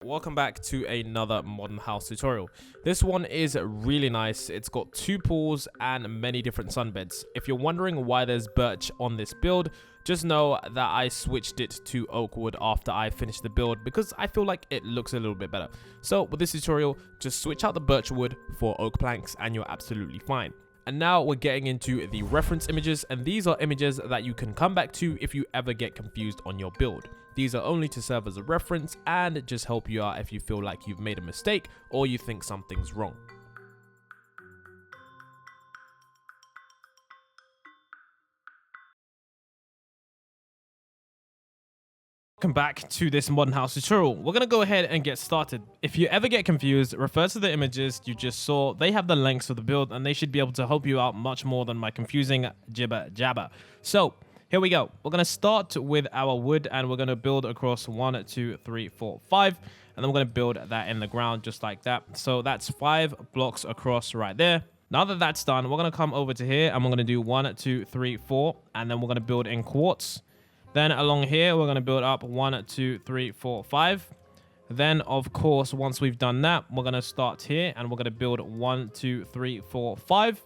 Welcome back to another modern house tutorial. This one is really nice. It's got 2 pools and many different sunbeds. If you're wondering why there's birch on this build, just know that I switched it to oak wood after I finished the build because I feel like it looks a little bit better. So with this tutorial, just switch out the birch wood for oak planks and you're absolutely fine. And now we're getting into the reference images, and these are images that you can come back to if you ever get confused on your build. These are only to serve as a reference and just help you out if you feel like you've made a mistake or you think something's wrong. Welcome back to this modern house tutorial. We're going to go ahead and get started. If you ever get confused, refer to the images you just saw. They have the links of the build and they should be able to help you out much more than my confusing jibber jabber. So here we go. We're going to start with our wood and we're going to build across 1, 2, 3, 4, 5. And then we're going to build that in the ground just like that. So that's 5 blocks across right there. Now that that's done, we're going to come over to here and we're going to do 1, 2, 3, 4. And then we're going to build in quartz. Then along here, we're going to build up 1, 2, 3, 4, 5. Then, of course, once we've done that, we're going to start here and we're going to build 1, 2, 3, 4, 5.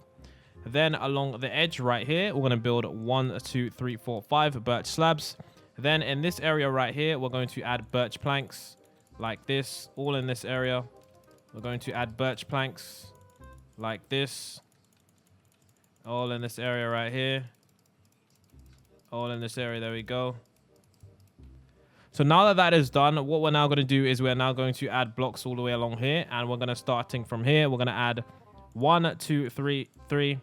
Then along the edge right here, we're going to build 1, 2, 3, 4, 5 birch slabs. Then in this area right here, we're going to add birch planks like this, all in this area. We're going to add birch planks like this, all in this area right here. All in this area, there we go. So now that that is done, what we're now going to do is we're now going to add blocks all the way along here. And we're going to starting from here. We're going to add 1, 2, 3, 3.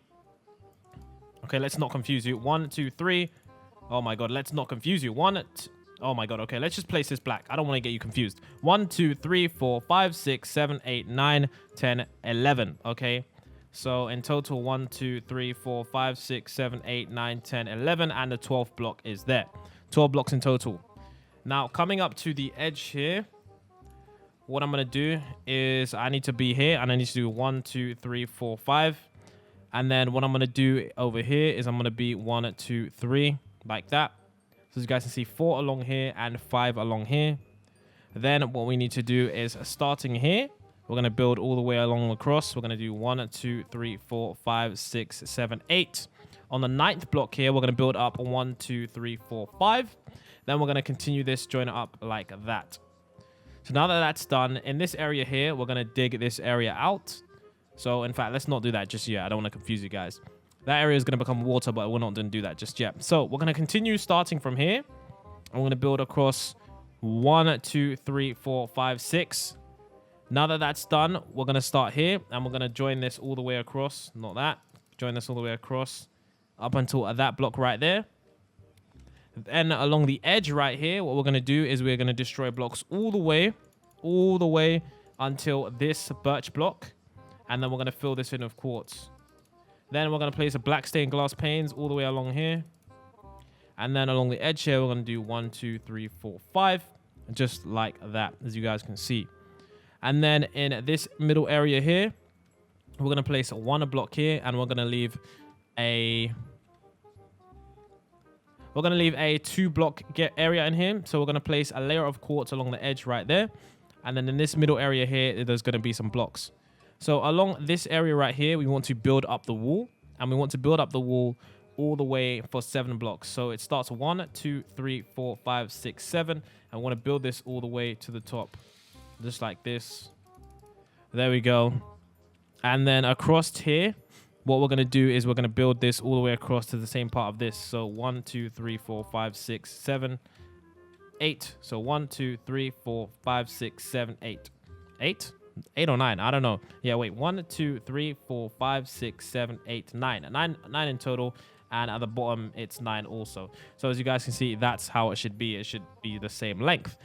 Okay, let's not confuse you. 1, 2, 3. Oh my God, let's not confuse you. Oh my God, okay, let's just place this black. I don't want to get you confused. 1, 2, 3, 4, 5, 6, 7, 8, 9, 10, 11. Okay. So in total, 1, 2, 3, 4, 5, 6, 7, 8, 9, 10, 11, and the 12th block is there. 12 blocks in total. Now, coming up to the edge here, what I'm going to do is I need to be here, and I need to do 1, 2, 3, 4, 5. And then what I'm going to do over here is I'm going to be 1, 2, 3, like that. So as you guys can see, 4 along here and 5 along here. Then what we need to do is starting here, we're going to build all the way along across. We're going to do 1, 2, 3, 4, 5, 6, 7, 8. On the 9th block here, we're going to build up 1, 2, 3, 4, 5. Then we're going to continue this, join it up like that. So now that that's done, in this area here, we're going to dig this area out. So in fact, let's not do that just yet. I don't want to confuse you guys. That area is going to become water, but we're not going to do that just yet. So we're going to continue starting from here. I'm going to build across 1, 2, 3, 4, 5, 6. Now that that's done, we're going to start here and we're going to join this all the way across. Not that. Join this all the way across up until that block right there. Then along the edge right here, what we're going to do is we're going to destroy blocks all the way until this birch block. And then we're going to fill this in with quartz. Then we're going to place a black stained glass panes all the way along here. And then along the edge here, we're going to do 1, 2, 3, 4, 5. Just like that, as you guys can see. And then in this middle area here, we're going to place 1 block here and we're going to leave a 2 block area in here. So we're going to place a layer of quartz along the edge right there. And then in this middle area here, there's going to be some blocks. So along this area right here, we want to build up the wall, and we want to build up the wall all the way for 7 blocks. So it starts 1, 2, 3, 4, 5, 6, 7. And we want to build this all the way to the top. Just like this. There we go. And then across here, what we're going to do is we're going to build this all the way across to the same part of this. So 1, 2, 3, 4, 5, 6, 7, 8. So 1, 2, 3, 4, 5, 6, 7, 8. 8? 8 or 9? I don't know. Yeah, wait. 1, 2, 3, 4, 5, 6, 7, 8, 9. 9 in total. And at the bottom, it's 9 also. So as you guys can see, that's how it should be. It should be the same length.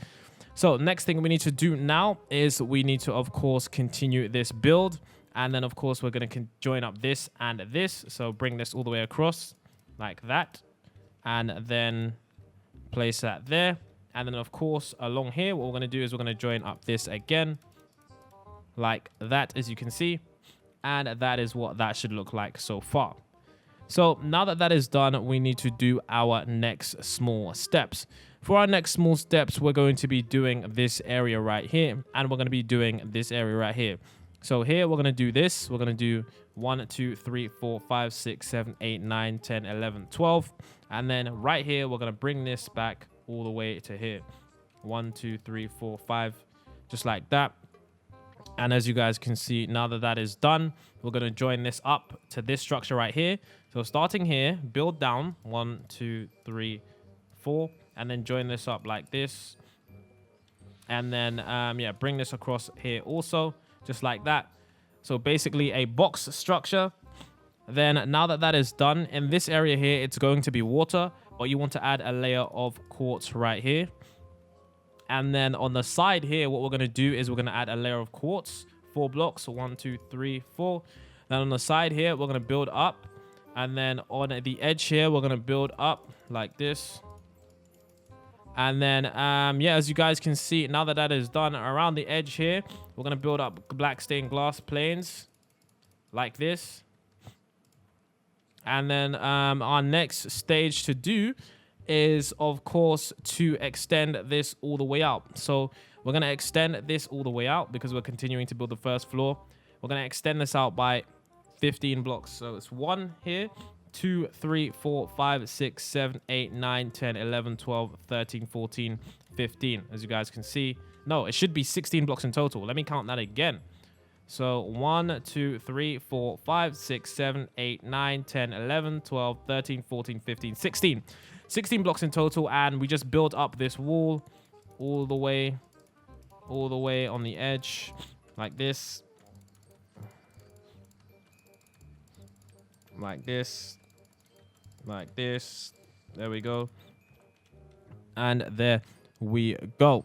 So next thing we need to do now is we need to, of course, continue this build. And then, of course, we're going to join up this and this. So bring this all the way across like that. And then place that there. And then, of course, along here, what we're going to do is we're going to join up this again. Like that, as you can see. And that is what that should look like so far. So now that that is done, we need to do our next small steps. For our next small steps, we're going to be doing this area right here, and we're going to be doing this area right here. So here we're going to do this. We're going to do 1, 2, 3, 4, 5, 6, 7, 8, 9, 10, 11, 12. And then right here, we're going to bring this back all the way to here. 1, 2, 3, 4, 5, just like that. And as you guys can see, now that that is done, we're going to join this up to this structure right here. So starting here, build down 1, 2, 3, 4, and then join this up like this. And then, yeah, bring this across here also, just like that. So basically a box structure. Then now that that is done, in this area here, it's going to be water, but you want to add a layer of quartz right here. And then on the side here, what we're going to do is we're going to add a layer of quartz, 4 blocks. So 1, 2, 3, 4. Then on the side here, we're going to build up. And then on the edge here, we're going to build up like this. And then, yeah, as you guys can see, now that that is done, around the edge here, we're going to build up black stained glass planes like this. And then our next stage to do is, of course, to extend this all the way out. So we're going to extend this all the way out because we're continuing to build the first floor. We're going to extend this out by 15 blocks. So it's 1 here, 2, 3, 4, 5, 6, 7, 8, 9, 10, 11, 12, 13, 14, 15. As you guys can see. No, it should be 16 blocks in total. Let me count that again. So 1, 2, 3, 4, 5, 6, 7, 8, 9, 10, 11, 12, 13, 14, 15, 16. 16 blocks in total, and we just built up this wall all the way on the edge like this. Like this. Like this. There we go. And there we go.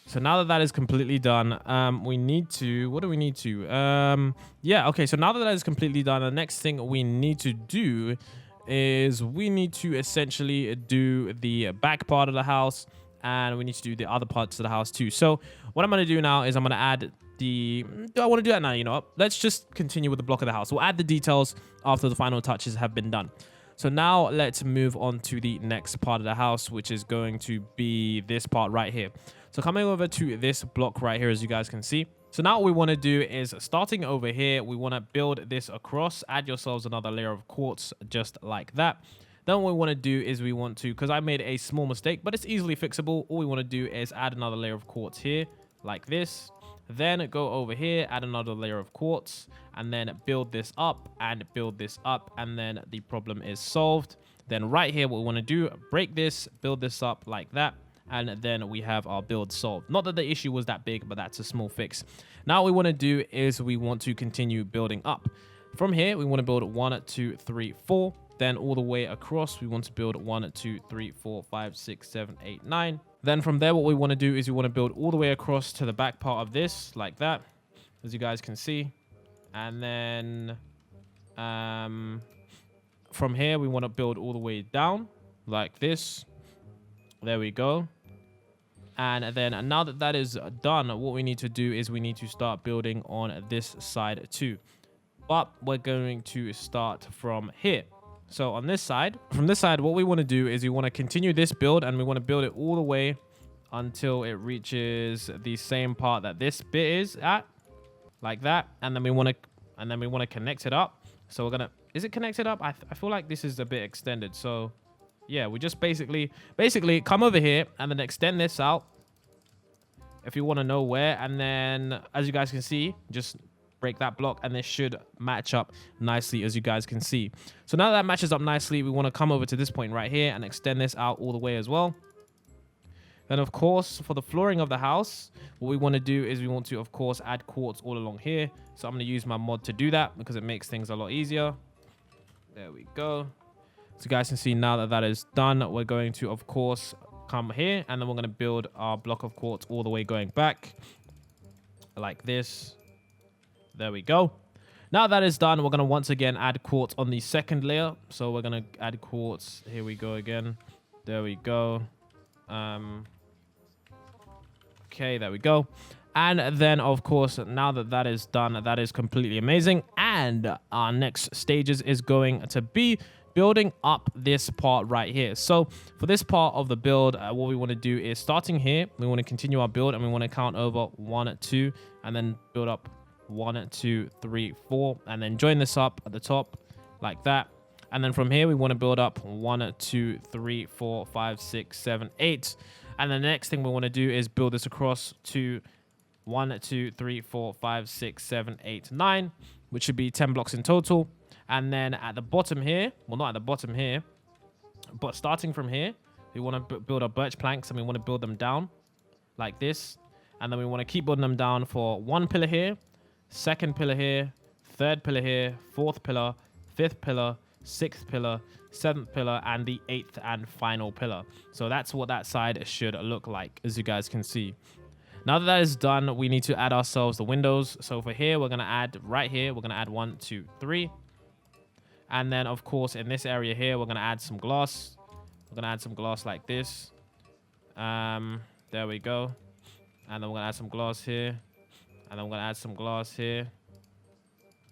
So now that that is completely done, we need to, what do we need to? Yeah, okay, so now that that is completely done, the next thing we need to do is we need to essentially do the back part of the house, and we need to do the other parts of the house too. So what I'm going to do now is I'm going to add the, do I want to do that now? You know what? Let's just continue with the block of the house. We'll add the details after the final touches have been done. So now let's move on to the next part of the house, which is going to be this part right here. So coming over to this block right here, as you guys can see. So now what we want to do is, starting over here, we want to build this across. Add yourselves another layer of quartz just like that. Then what we want to do is we want to, because I made a small mistake, but it's easily fixable. All we want to do is add another layer of quartz here like this. Then go over here, add another layer of quartz, and then build this up and build this up, and then the problem is solved. Then right here, what we want to do, break this, build this up like that, and then we have our build solved. Not that the issue was that big, but that's a small fix. Now what we want to do is we want to continue building up. From here, we want to build 1, 2, 3, 4. Then all the way across, we want to build 1, 2, 3, 4, 5, 6, 7, 8, 9. Then from there, what we want to do is we want to build all the way across to the back part of this, like that, as you guys can see. And then from here, we want to build all the way down, like this. There we go. And then now that that is done, what we need to do is we need to start building on this side too. But we're going to start from here. So on this side, from this side, what we want to do is we want to continue this build, and we want to build it all the way until it reaches the same part that this bit is at, like that. And then we want to connect it up. So we're gonna, is it connected up? I feel like this is a bit extended. So yeah, we just basically come over here and then extend this out if you want to know where. And then as you guys can see, just break that block, and this should match up nicely, as you guys can see. So now that matches up nicely, we want to come over to this point right here and extend this out all the way as well. Then of course, for the flooring of the house, what we want to do is we want to, of course, add quartz all along here. So I'm going to use my mod to do that because it makes things a lot easier. There we go. So you guys can see now that that is done, we're going to, of course, come here, and then we're going to build our block of quartz all the way going back like this. There we go. Now that is done, we're going to once again add quartz on the second layer. So we're going to add quartz. Here we go again. There we go. Okay, there we go. And then, of course, now that that is done, that is completely amazing. And our next stages is going to be building up this part right here. So for this part of the build, what we want to do is starting here, we want to continue our build and we want to count over 1, 2, and then build up 1, 2, 3, 4, and then join this up at the top like that. And then from here, we want to build up 1, 2, 3, 4, 5, 6, 7, 8. And the next thing we want to do is build this across to 1, 2, 3, 4, 5, 6, 7, 8, 9, which should be 10 blocks in total. And then at the bottom here, well, not at the bottom here, but starting from here, we want to build our birch planks and we want to build them down like this. And then we want to keep building them down for 1 pillar here, 2nd pillar here, 3rd pillar here, 4th pillar, 5th pillar, 6th pillar, 7th pillar, and the 8th and final pillar. So that's what that side should look like, as you guys can see. Now that that is done, we need to add ourselves the windows. So for here, we're going to add right here, we're going to add 1, 2, 3. And then, of course, in this area here, we're going to add some glass. We're going to add some glass like this. There we go. And then we're going to add some glass here. And then we're going to add some glass here.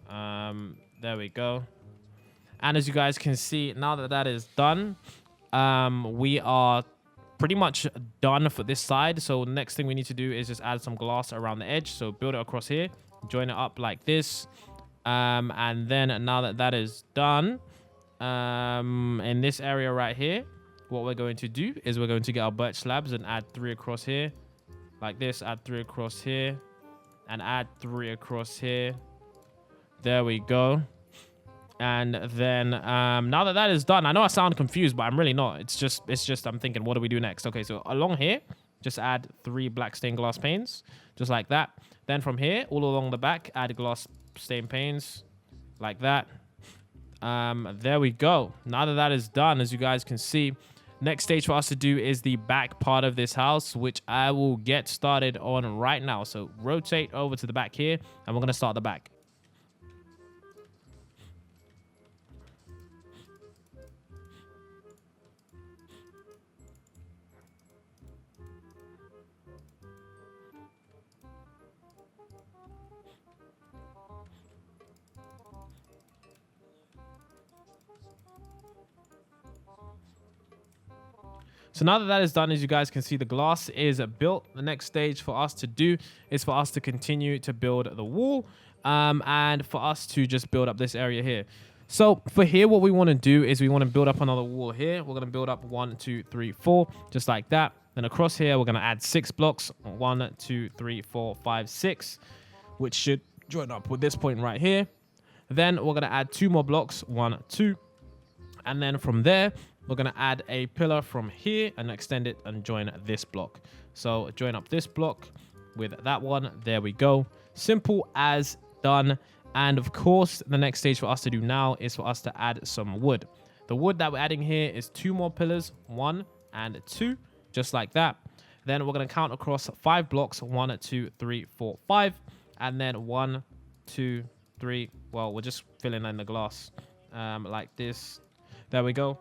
There we go. And as you guys can see, now that that is done, we are pretty much done for this side. So the next thing we need to do is just add some glass around the edge. So build it across here, join it up like this. And then now that that is done, in this area right here, what we're going to do is we're going to get our birch slabs and add 3 across here like this, add 3 across here and add 3 across here. There we go. And then now that that is done, I know I sound confused, but I'm really not. It's just I'm thinking, what do we do next? Okay, so along here, just add 3 black stained glass panes, just like that. Then from here, all along the back, add glass stained panes, like that. There we go. Now that that is done, as you guys can see, next stage for us to do is the back part of this house, which I will get started on right now. So rotate over to the back here, and we're going to start the back. So now that that is done, as you guys can see, the glass is built. The next stage for us to do is for us to continue to build the wall and for us to just build up this area here. So for here, what we want to do is we want to build up another wall here. We're going to build up 1, 2, 3, 4, just like that. Then across here, we're going to add 6 blocks, 1, 2, 3, 4, 5, 6, which should join up with this point right here. Then we're going to add 2 more blocks, 1, 2. And then from there, we're going to add a pillar from here and extend it and join this block. So join up this block with that one. There we go. Simple as done. And of course, the next stage for us to do now is for us to add some wood. The wood that we're adding here is 2 more pillars, 1 and 2, just like that. Then we're going to count across 5 blocks, 1, 2, 3, 4, 5. And then 1, 2, 3. Well, we're just filling in the glass like this. There we go.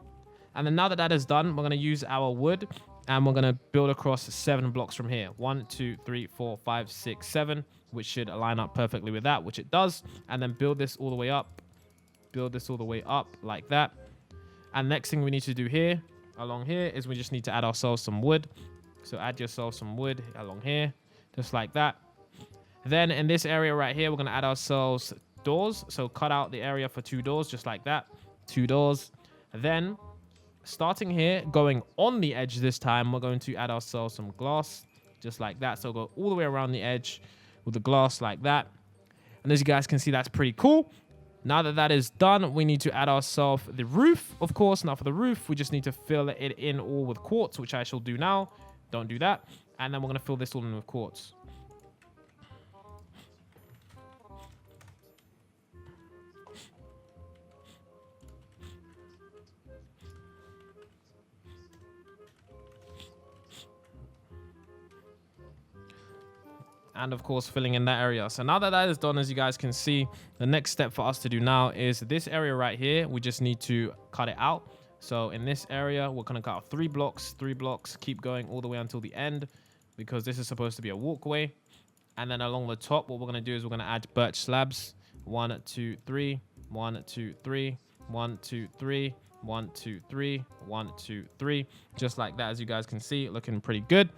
And then now that that is done, we're going to use our wood and we're going to build across 7 blocks from here. 1, 2, 3, 4, 5, 6, 7, which should line up perfectly with that, which it does. And then build this all the way up. Build this all the way up like that. And next thing we need to do here, along here, is we just need to add ourselves some wood. So add yourself some wood along here, just like that. Then in this area right here, we're going to add ourselves doors. So cut out the area for 2 doors, just like that. 2 doors. Then starting here, going on the edge this time, we're going to add ourselves some glass, just like that. So go all the way around the edge with the glass like that. And as you guys can see, that's pretty cool. Now that that is done, we need to add ourselves the roof, of course. Now for the roof, we just need to fill it in all with quartz, which I shall do now. Don't do that. And then we're going to fill this all in with quartz. And of course, filling in that area. So now that that is done, as you guys can see, the next step for us to do now is this area right here. We just need to cut it out. So in this area, we're going to cut out 3 blocks, keep going all the way until the end, because this is supposed to be a walkway. And then along the top, what we're going to do is we're going to add birch slabs. 1, 2, 3, 1, 2, 3, 1, 2, 3, 1, 2, 3, 1, 2, 3, just like that. As you guys can see, looking pretty good.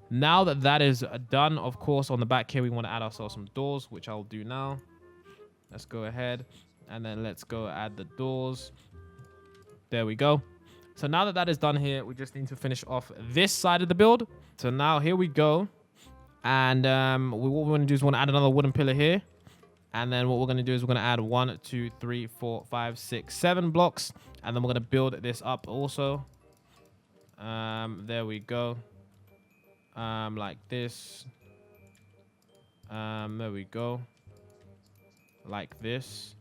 Now that that is done, of course, on the back here, we want to add ourselves some doors, which I'll do now. Let's go ahead and then let's go add the doors. There we go. So now that that is done here, we just need to finish off this side of the build. So now here we go. And what we want to do is we want to add another wooden pillar here. And then what we're going to do is we're going to add 1, 2, 3, 4, 5, 6, 7 blocks. And then we're going to build this up also. There we go. Like this. There we go. Like this.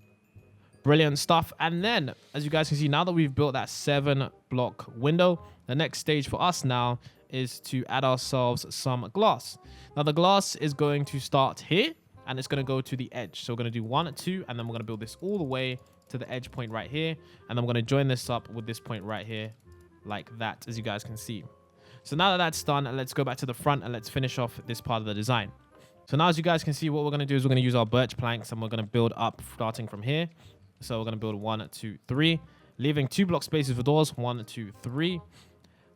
Brilliant stuff. And then, as you guys can see, now that we've built that 7-block window, the next stage for us now is to add ourselves some glass. Now, the glass is going to start here, and it's going to go to the edge. So we're going to do 1, 2, and then we're going to build this all the way to the edge point right here. And then we're going to join this up with this point right here, like that, as you guys can see. So now that that's done, let's go back to the front and let's finish off this part of the design. So now, as you guys can see, what we're going to do is we're going to use our birch planks, and we're going to build up starting from here. So we're going to build 1, 2, 3, leaving 2 block spaces for doors. 1, 2, 3.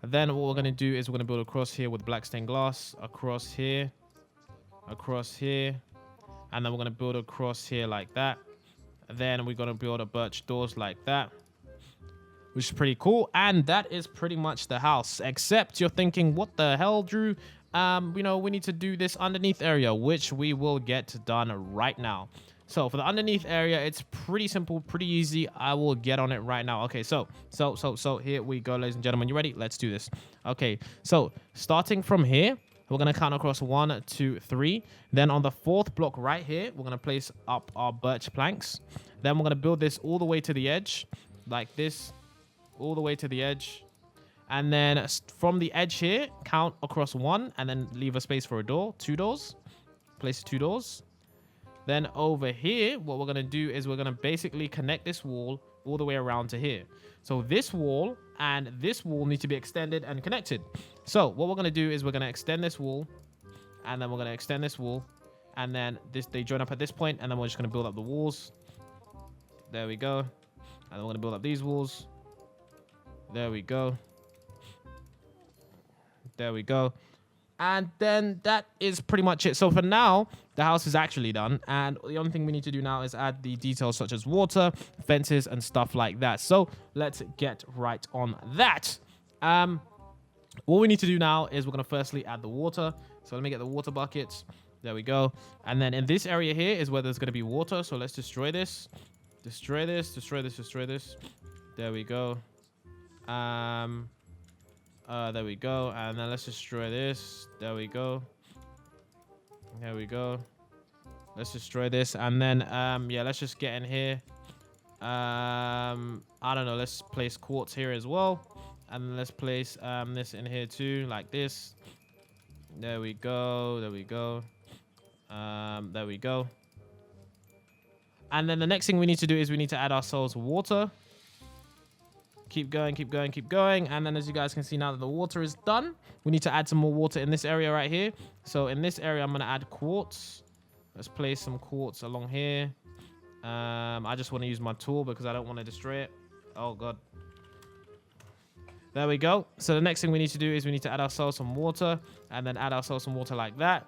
And then what we're going to do is we're going to build across here with black stained glass, across here, and then we're going to build across here like that. And then we're going to build a birch doors like that, which is pretty cool. And that is pretty much the house, except you're thinking, what the hell, Drew? You know, we need to do this underneath area, which we will get done right now. So for the underneath area, it's pretty simple, pretty easy. I will get on it right now. Okay, so here we go, ladies and gentlemen. You ready? Let's do this. Okay, so starting from here, we're going to count across 1, 2, 3. Then on the 4th block right here, we're going to place up our birch planks. Then we're going to build this all the way to the edge, like this, all the way to the edge. And then from the edge here, count across 1 and then leave a space for a door, 2 doors. Place 2 doors. Then over here, what we're going to do is we're going to basically connect this wall all the way around to here. So this wall and this wall need to be extended and connected. So what we're going to do is we're going to extend this wall, and then we're going to extend this wall, and then they join up at this point, and then we're just going to build up the walls. There we go. And then we're going to build up these walls. There we go. There we go. And then that is pretty much it. So for now, the house is actually done. And the only thing we need to do now is add the details such as water, fences, and stuff like that. So let's get right on that. What we need to do now is we're going to firstly add the water. So let me get the water buckets. There we go. And then in this area here is where there's going to be water. So let's destroy this. Destroy this, destroy this, destroy this. There we go. There we go. And then let's destroy this. There we go. There we go. Let's destroy this. And then, yeah, let's just get in here. I don't know. Let's place quartz here as well. And let's place this in here too, like this. There we go. There we go. There we go. And then the next thing we need to do is we need to add ourselves water. Keep going, keep going, keep going. And then as you guys can see, now that the water is done, we need to add some more water in this area right here. So in this area, I'm going to add quartz. Let's place some quartz along here. I just want to use my tool because I don't want to destroy it. Oh, God. There we go. So the next thing we need to do is we need to add ourselves some water, and then add ourselves some water like that.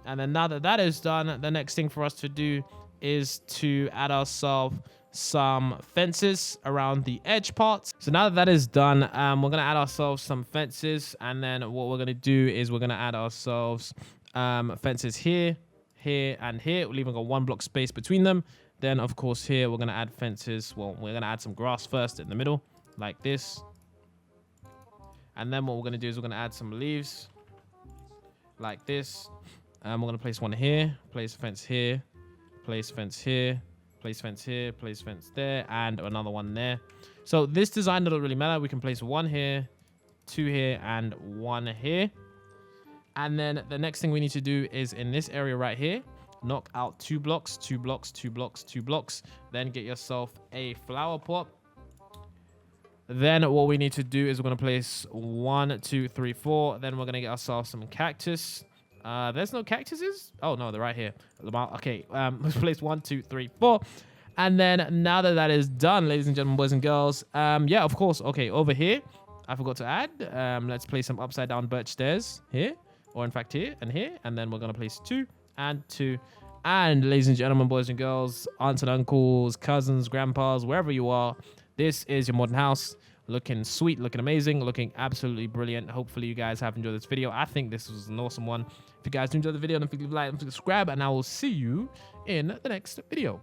And then now that that is done, the next thing for us to do is to add ourselves some fences around the edge parts. So now that that is done, we're going to add ourselves some fences. And then what we're going to do is we're going to add ourselves fences here, here, and here, leaving a 1 block space between them. Then, of course, here we're going to add fences. Well, we're going to add some grass first in the middle, like this. And then what we're going to do is we're going to add some leaves, like this. We're going to place one here, place a fence here, place fence here, place fence here, place fence there, and another one there. So this design doesn't really matter. We can place 1 here, 2 here, and 1 here. And then the next thing we need to do is in this area right here, knock out 2 blocks, 2 blocks, 2 blocks, 2 blocks. Then get yourself a flower pot. Then what we need to do is we're going to place 1, 2, 3, 4. Then we're going to get ourselves some cactus. There's no cactuses? Oh, no, they're right here. Okay, let's place 1, 2, 3, 4. And then now that that is done, ladies and gentlemen, boys and girls, yeah, of course. Okay, over here, I forgot to add. Let's place some upside down birch stairs here, or in fact here and here. And then we're going to place 2 and 2. And ladies and gentlemen, boys and girls, aunts and uncles, cousins, grandpas, wherever you are, this is your modern house. Looking sweet, looking amazing, looking absolutely brilliant. Hopefully you guys have enjoyed this video. I think this was an awesome one. If you guys enjoyed the video, don't forget to leave a like and subscribe, and I will see you in the next video.